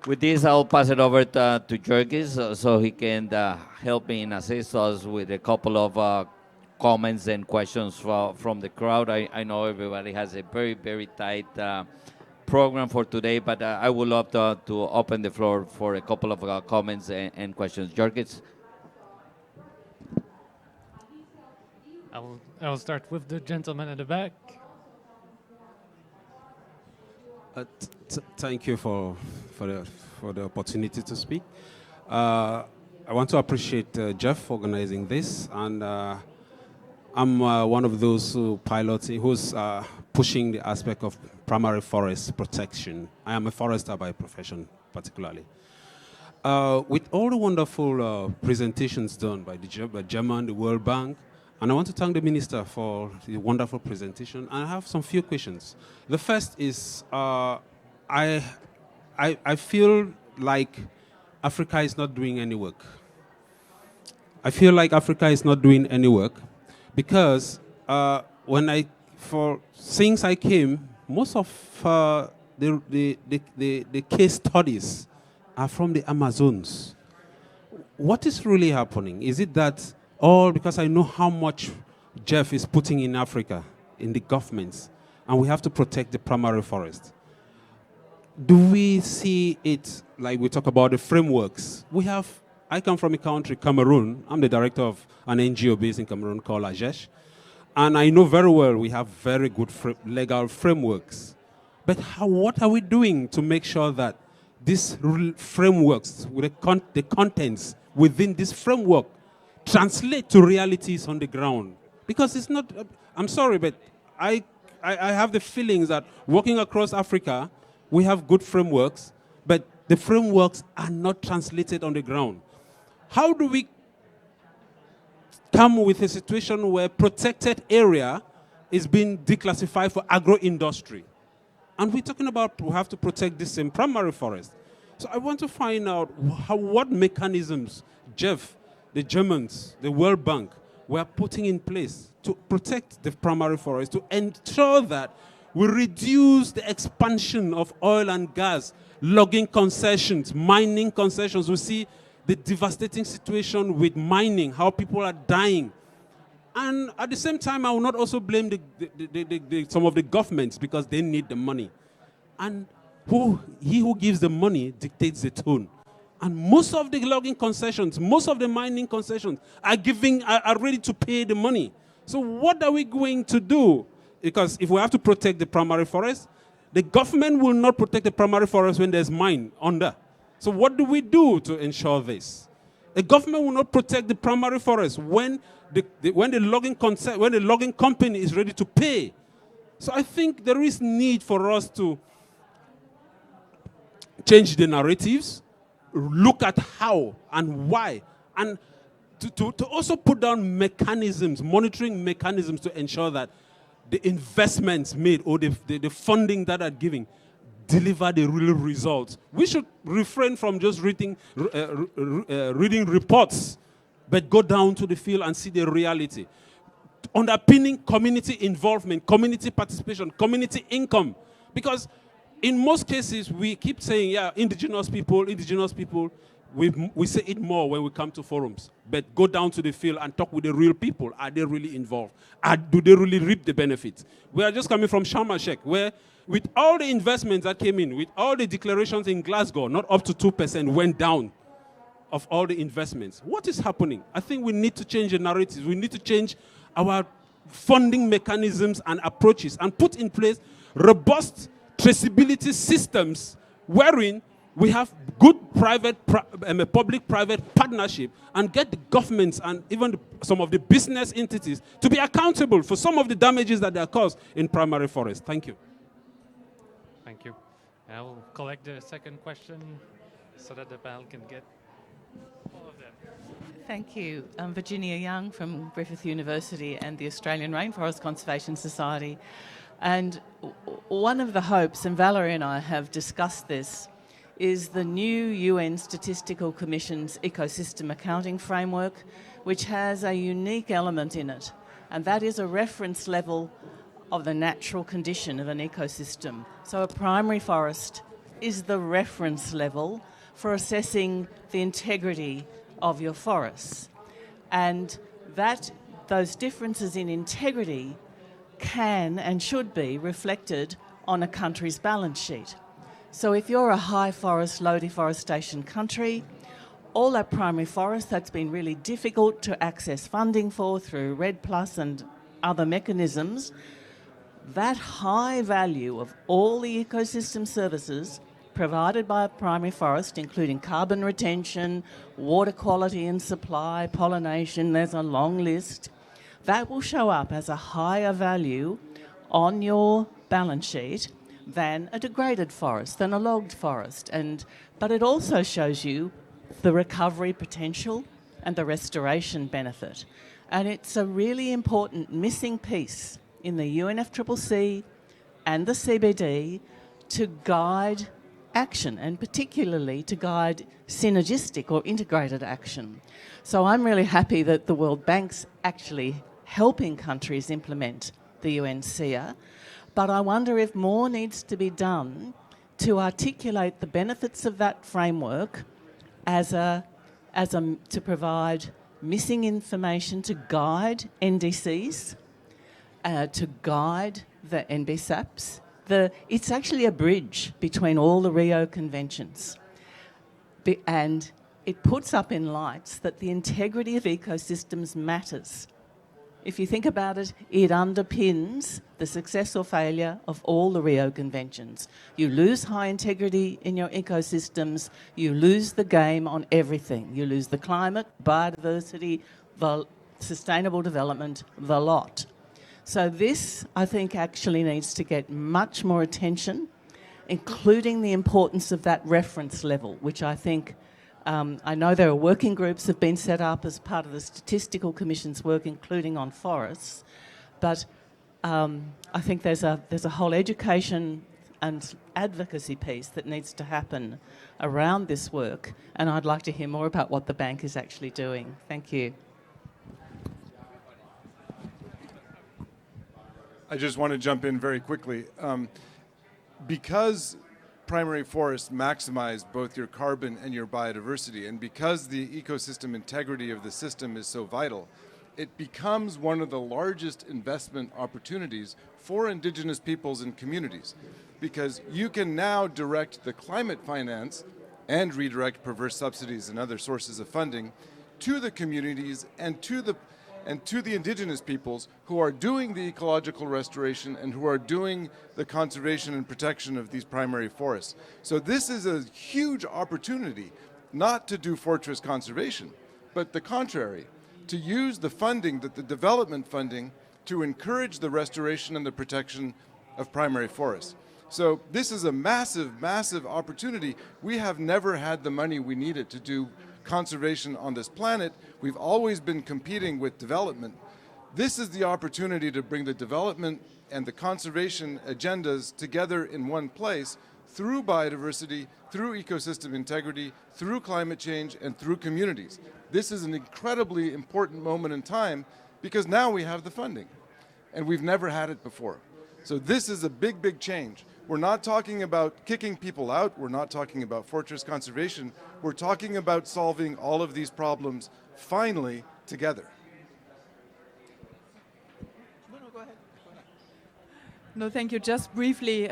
[SPEAKER 2] With this, I'll pass it over to Jurgis so he can help me and assist us with a couple of comments and questions from the crowd. I know everybody has a very, very tight program for today, but I would love to open the floor for a couple of comments and questions. Jurgis?
[SPEAKER 1] I will start with the gentleman at the back.
[SPEAKER 7] Thank you for the opportunity to speak. I want to appreciate Jeff organizing this, and I'm one of those who's pushing the aspect of primary forest protection. I am a forester by profession, particularly. With all the wonderful presentations done by the German, the World Bank, and I want to thank the Minister for the wonderful presentation. And I have some few questions. The first is, I feel like Africa is not doing any work. I feel like Africa is not doing any work because since I came, most of the case studies are from the Amazons. What is really happening? Is it that because I know how much Jeff is putting in Africa, in the governments, and we have to protect the primary forest? Do we see it like we talk about the frameworks? I come from a country, Cameroon. I'm the director of an NGO based in Cameroon called AGEF. And I know very well we have very good legal frameworks. But what are we doing to make sure that these frameworks, with the contents within this framework, translate to realities on the ground? Because it's not, I'm sorry, but I have the feelings that working across Africa, we have good frameworks, but the frameworks are not translated on the ground. How do we come with a situation where protected area is being declassified for agro-industry? And we're talking about we have to protect this in primary forest. So I want to find out what mechanisms Jeff, the Germans, the World Bank were putting in place to protect the primary forest, to ensure that we reduce the expansion of oil and gas, logging concessions, mining concessions. We see the devastating situation with mining, how people are dying. And at the same time, I will not also blame some of the governments because they need the money. And he who gives the money dictates the tone. And most of the logging concessions, most of the mining concessions are ready to pay the money. So what are we going to do? Because if we have to protect the primary forest, the government will not protect the primary forest when there's mine under. So what do we do to ensure this? The government will not protect the primary forest when the logging company is ready to pay. So I think there is need for us to change the narratives, look at how and why, and to also put down mechanisms, monitoring mechanisms to ensure that the investments made or the funding that are giving deliver the real results. We should refrain from just reading reports, but go down to the field and see the reality. Underpinning community involvement, community participation, community income. Because in most cases, we keep saying, yeah, indigenous people. We say it more when we come to forums. But go down to the field and talk with the real people. Are they really involved? Do they really reap the benefits? We are just coming from Sharm el-Sheikh, where with all the investments that came in, with all the declarations in Glasgow, not up to 2% went down of all the investments. What is happening? I think we need to change the narratives. We need to change our funding mechanisms and approaches and put in place robust traceability systems wherein we have good public-private partnership and get the governments and even some of the business entities to be accountable for some of the damages that they are caused in primary forest. Thank you.
[SPEAKER 1] Thank you. I will collect the second question so that the panel can get all of them.
[SPEAKER 8] Thank you. I'm Virginia Young from Griffith University and the Australian Rainforest Conservation Society. And one of the hopes, and Valerie and I have discussed this, is the new UN Statistical Commission's ecosystem accounting framework, which has a unique element in it, and that is a reference level of the natural condition of an ecosystem. So a primary forest is the reference level for assessing the integrity of your forests. And those differences in integrity can and should be reflected on a country's balance sheet. So if you're a high forest, low deforestation country, all that primary forest that's been really difficult to access funding for through REDD Plus and other mechanisms, that high value of all the ecosystem services provided by a primary forest, including carbon retention, water quality and supply, pollination, there's a long list, that will show up as a higher value on your balance sheet than a degraded forest, than a logged forest. But it also shows you the recovery potential and the restoration benefit. And it's a really important missing piece in the UNFCCC and the CBD to guide action, and particularly to guide synergistic or integrated action. So I'm really happy that the World Bank's actually helping countries implement the UNCEA, but I wonder if more needs to be done to articulate the benefits of that framework to provide missing information to guide NDCs, to guide the NBSAPs. It's actually a bridge between all the Rio conventions. And it puts up in lights that the integrity of ecosystems matters. If you think about it, it underpins the success or failure of all the Rio conventions. You lose high integrity in your ecosystems, you lose the game on everything. You lose the climate, biodiversity, the sustainable development, the lot. So this, I think, actually needs to get much more attention, including the importance of that reference level, which I think, I know there are working groups have been set up as part of the Statistical Commission's work, including on forests, but I think there's a whole education and advocacy piece that needs to happen around this work, and I'd like to hear more about what the bank is actually doing. Thank you.
[SPEAKER 3] I just want to jump in very quickly. Because primary forests maximize both your carbon and your biodiversity, and because the ecosystem integrity of the system is so vital, it becomes one of the largest investment opportunities for indigenous peoples and communities, because you can now direct the climate finance and redirect perverse subsidies and other sources of funding to the communities and to the indigenous peoples who are doing the ecological restoration and who are doing the conservation and protection of these primary forests. So this is a huge opportunity not to do fortress conservation, but the contrary, to use the funding, the development funding, to encourage the restoration and the protection of primary forests. So this is a massive, massive opportunity. We have never had the money we needed to do conservation on this planet. We've always been competing with development. This is the opportunity to bring the development and the conservation agendas together in one place through biodiversity, through ecosystem integrity, through climate change, and through communities. This is an incredibly important moment in time because now we have the funding, and we've never had it before. So this is a big, big change. We're not talking about kicking people out. We're not talking about fortress conservation. We're talking about solving all of these problems finally together.
[SPEAKER 5] Go ahead. No, thank you. Just briefly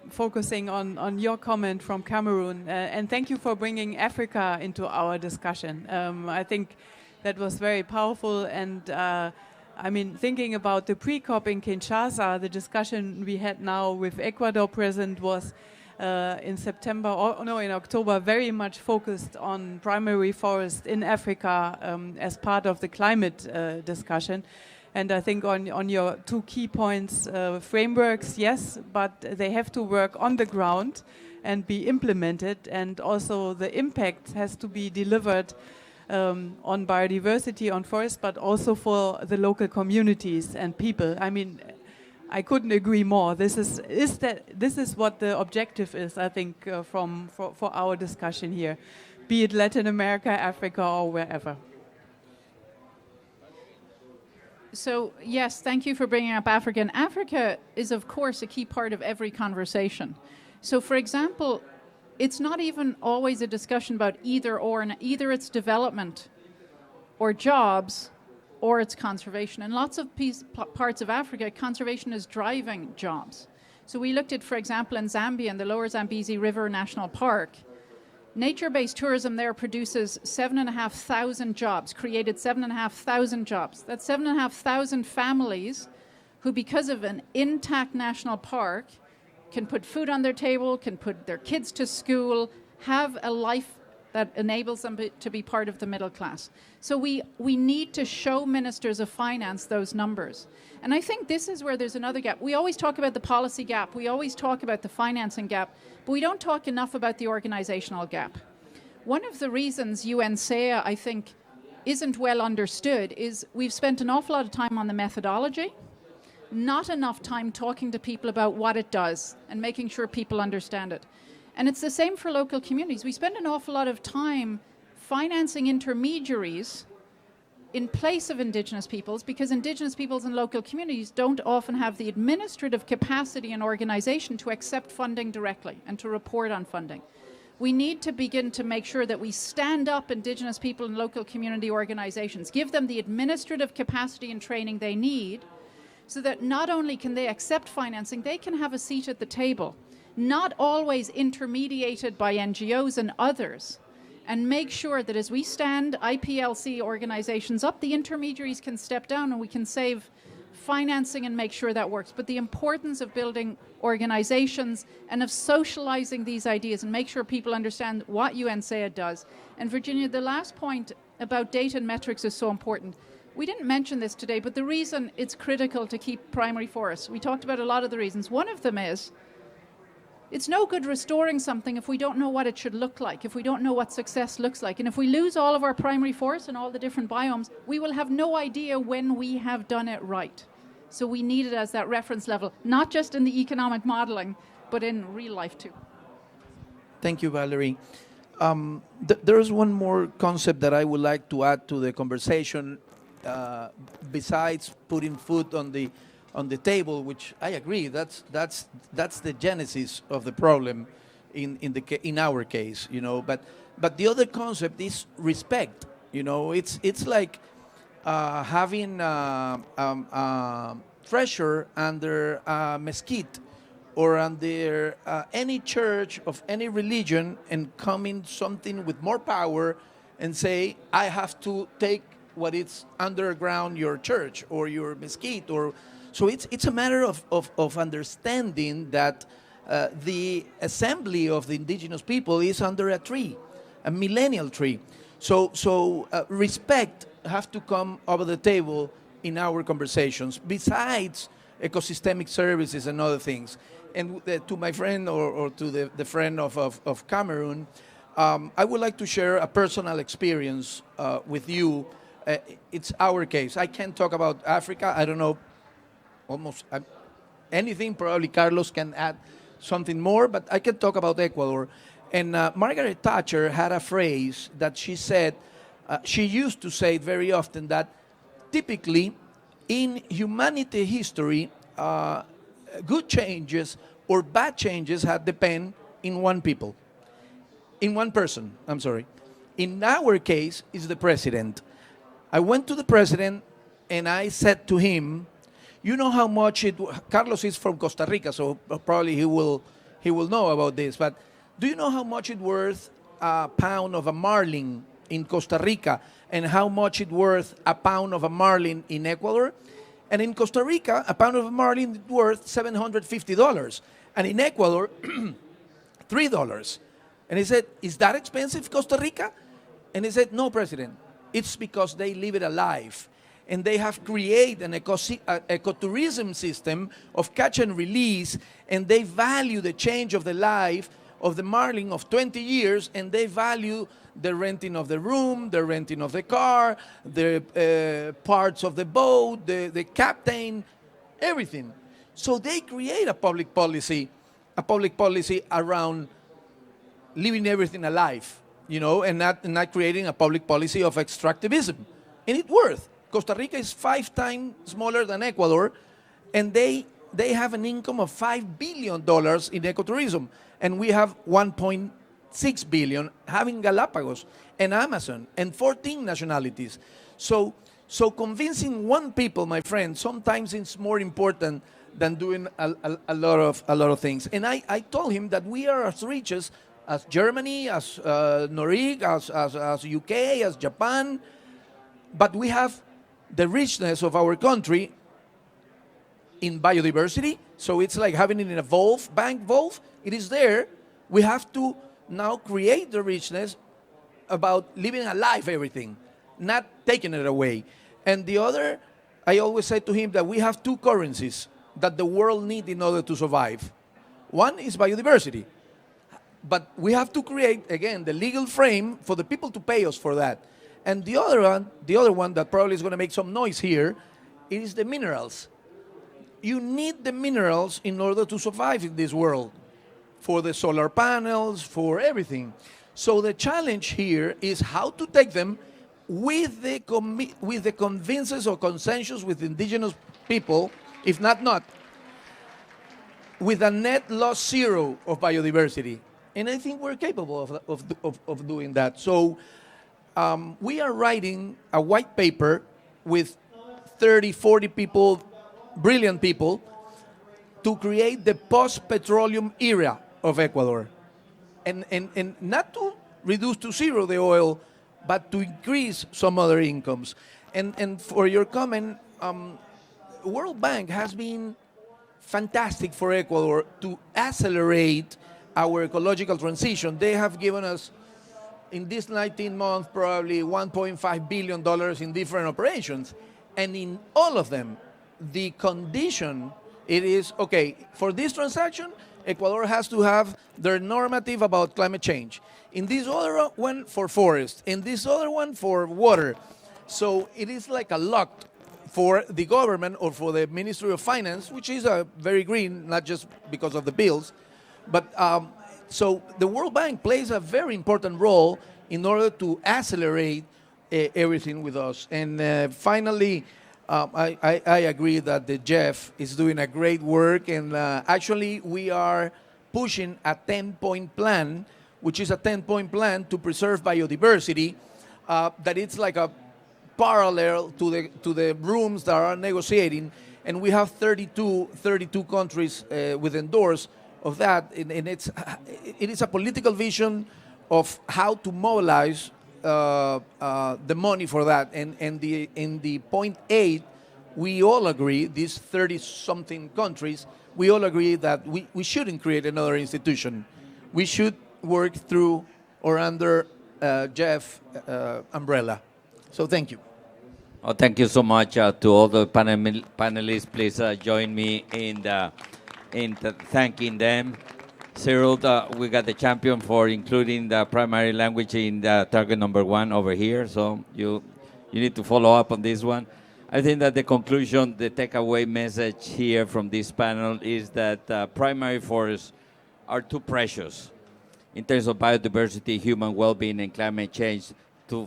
[SPEAKER 5] focusing on your comment from Cameroon, and thank you for bringing Africa into our discussion. I think that was very powerful, and I mean, thinking about the pre-COP in Kinshasa, the discussion we had now with Ecuador present was in September, or no, in October, very much focused on primary forest in Africa as part of the climate discussion. And I think on your two key points, frameworks, yes, but they have to work on the ground and be implemented, and also the impact has to be delivered on biodiversity, on forest, but also for the local communities and people. I mean, I couldn't agree more. This is what the objective is, I think, for our discussion here, be it Latin America, Africa, or wherever.
[SPEAKER 6] So, yes, thank you for bringing up Africa. And Africa is, of course, a key part of every conversation. So, for example, it's not even always a discussion about either or, and either it's development or jobs or it's conservation. In lots of parts of Africa, conservation is driving jobs. So we looked at, for example, in Zambia, in the Lower Zambezi River National Park, nature-based tourism there produces 7,500 jobs, created 7,500 jobs. That's 7,500 families who, because of an intact national park, can put food on their table, can put their kids to school, have a life that enables them to be part of the middle class. So we need to show ministers of finance those numbers. And I think this is where there's another gap. We always talk about the policy gap, we always talk about the financing gap, but we don't talk enough about the organizational gap. One of the reasons UNSEA, I think, isn't well understood is we've spent an awful lot of time on the methodology, not enough time talking to people about what it does and making sure people understand it. And it's the same for local communities. We spend an awful lot of time financing intermediaries in place of Indigenous peoples because Indigenous peoples and local communities don't often have the administrative capacity and organization to accept funding directly and to report on funding. We need to begin to make sure that we stand up Indigenous people and local community organizations, give them the administrative capacity and training they need so that not only can they accept financing, they can have a seat at the table, not always intermediated by NGOs and others, and make sure that as we stand IPLC organizations up, the intermediaries can step down and we can save financing and make sure that works. But the importance of building organizations and of socializing these ideas and make sure people understand what UNSEA does. And Virginia, the last point about data and metrics is so important. We didn't mention this today, but the reason it's critical to keep primary forests, we talked about a lot of the reasons. One of them is it's no good restoring something if we don't know what it should look like, if we don't know what success looks like. And if we lose all of our primary forests and all the different biomes, we will have no idea when we have done it right. So we need it as that reference level, not just in the economic modeling, but in real life too.
[SPEAKER 4] Thank you, Valerie. There's one more concept that I would like to add to the conversation, besides putting food on the table, which I agree, that's the genesis of the problem in our case, you know. But the other concept is respect. You know, it's like having treasure under a mesquite or under any church of any religion and coming something with more power and say, I have to take what is underground your church or your mesquite. Or so it's a matter of understanding that the assembly of the indigenous people is under a tree, a millennial tree. So respect have to come over the table in our conversations, besides ecosystemic services and other things. And to my friend or to the friend of Cameroon, I would like to share a personal experience with you. It's our case. I can't talk about Africa. I don't know almost anything. Probably Carlos can add something more, but I can talk about Ecuador. And Margaret Thatcher had a phrase that she said, she used to say it very often, that typically in humanity history, good changes or bad changes have depend in one person. I'm sorry. In our case, is the president. I went to the president and I said to him, you know how much Carlos is from Costa Rica, so probably he will know about this, but do you know how much it's worth a pound of a marlin in Costa Rica and how much it's worth a pound of a marlin in Ecuador? And in Costa Rica, a pound of a marlin is worth $750. And in Ecuador, $3. And he said, is that expensive, Costa Rica? And he said, no, President, it's because they live it alive. And they have created an ecotourism system of catch and release, and they value the change of the life of the marlin of 20 years, and they value the renting of the room, the renting of the car, the parts of the boat, the captain, everything. So they create a public policy around leaving everything alive, you know, and not creating a public policy of extractivism. And it worked. Costa Rica is 5 times smaller than Ecuador, and they have an income of $5 billion in ecotourism, and we have 1.6 billion having Galapagos and Amazon and 14 nationalities. So convincing one people, my friend, sometimes it's more important than doing a lot of things. And I told him that we are as rich as Germany, as Norway, as UK, as Japan, but we have the richness of our country in biodiversity. So it's like having it in a bank vault. It is there. We have to now create the richness about living alive everything, not taking it away. And the other, I always say to him that we have 2 currencies that the world needs in order to survive. One is biodiversity. But we have to create, again, the legal frame for the people to pay us for that. And the other one that probably is going to make some noise here, is the minerals. You need the minerals in order to survive in this world, for the solar panels, for everything. So the challenge here is how to take them with the consensus or consensus with indigenous people, if not, with a net loss zero of biodiversity. And I think we're capable of doing that. So we are writing a white paper with 30, 40 people, brilliant people, to create the post-petroleum era of Ecuador. And not to reduce to zero the oil, but to increase some other incomes. And for your comment, World Bank has been fantastic for Ecuador to accelerate our ecological transition. They have given us, in this 19 months, probably $1.5 billion in different operations. And in all of them, the condition, it is, okay, for this transaction, Ecuador has to have their normative about climate change. In this other one, for forest. In this other one, for water. So it is like a lot for the government or for the Ministry of Finance, which is very green, not just because of the bills. But so the World Bank plays a very important role in order to accelerate everything with us. And finally, I agree that the GEF is doing a great work. And actually, we are pushing a 10-point plan, which is a 10-point plan to preserve biodiversity, that it's like a parallel to the rooms that are negotiating. And we have 32 countries with endorse of that, and it is a political vision of how to mobilize the money for that. And in the point 8, we all agree, these 30-something countries, we all agree that we shouldn't create another institution. We should work through or under GEF umbrella. So thank you.
[SPEAKER 2] Oh, thank you so much to all the panelists. Please join me in thanking them. Cyril, we got the champion for including the primary language in the target number 1 over here. So you need to follow up on this one. I think that the conclusion, the takeaway message here from this panel is that primary forests are too precious in terms of biodiversity, human well-being, and climate change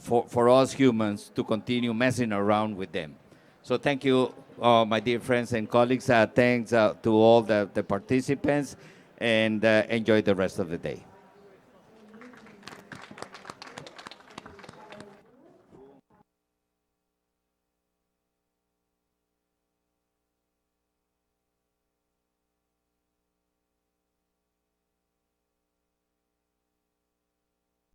[SPEAKER 2] for us humans to continue messing around with them. So thank you, my dear friends and colleagues. Thanks to all the participants, and enjoy the rest of the day.